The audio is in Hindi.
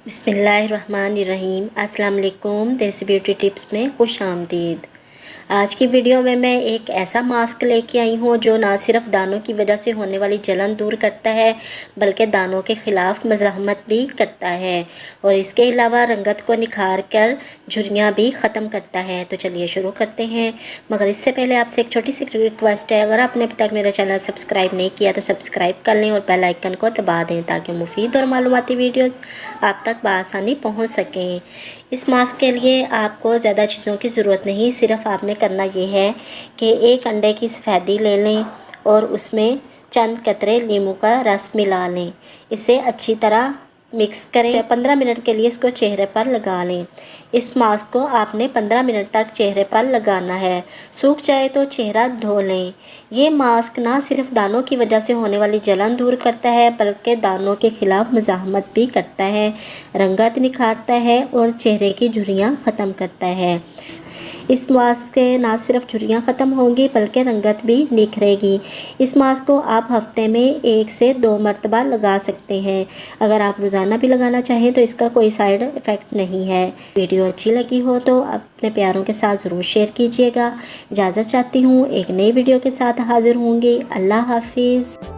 बिस्मिल्लाहिर्रहमानिर्रहीम। अस्सलाम वालेकुम। देसी ब्यूटी टिप्स में खुश आमदीद। आज की वीडियो में मैं एक ऐसा मास्क लेके आई हूँ जो ना सिर्फ दानों की वजह से होने वाली जलन दूर करता है बल्कि दानों के ख़िलाफ़ मज़ाहमत भी करता है और इसके अलावा रंगत को निखार कर झुर्रियाँ भी ख़त्म करता है। तो चलिए शुरू करते हैं, मगर इससे पहले आपसे एक छोटी सी रिक्वेस्ट है, अगर आपने अभी तक मेरा चैनल सब्सक्राइब नहीं किया तो सब्सक्राइब कर लें और बेल आइकन को दबा दें ताकि मुफीद और मालूमाती वीडियोज़ आप तक बआसानी पहुँच सकें। इस मास्क के लिए आपको ज़्यादा चीज़ों की ज़रूरत नहीं, सिर्फ़ आपने करना ये है कि एक अंडे की सफ़ेदी ले लें और उसमें चंद कतरे नींबू का रस मिला लें। इसे अच्छी तरह मिक्स करें। 15 मिनट के लिए इसको चेहरे पर लगा लें। इस मास्क को आपने 15 मिनट तक चेहरे पर लगाना है। सूख जाए तो चेहरा धो लें। ये मास्क ना सिर्फ दानों की वजह से होने वाली जलन दूर करता है बल्कि दानों के ख़िलाफ़ मज़ाहमत भी करता है, रंगत निखारता है और चेहरे की झुर्रियाँ ख़त्म करता है। इस मास्क से ना सिर्फ झुर्रियाँ ख़त्म होंगी बल्कि रंगत भी निखरेगी। इस मास्क को आप हफ्ते में 1 से 2 मरतबा लगा सकते हैं। अगर आप रोज़ाना भी लगाना चाहें तो इसका कोई साइड इफ़ेक्ट नहीं है। वीडियो अच्छी लगी हो तो अपने प्यारों के साथ ज़रूर शेयर कीजिएगा। इजाज़त चाहती हूँ, एक नई वीडियो के साथ हाज़िर होंगी। अल्लाह हाफिज़।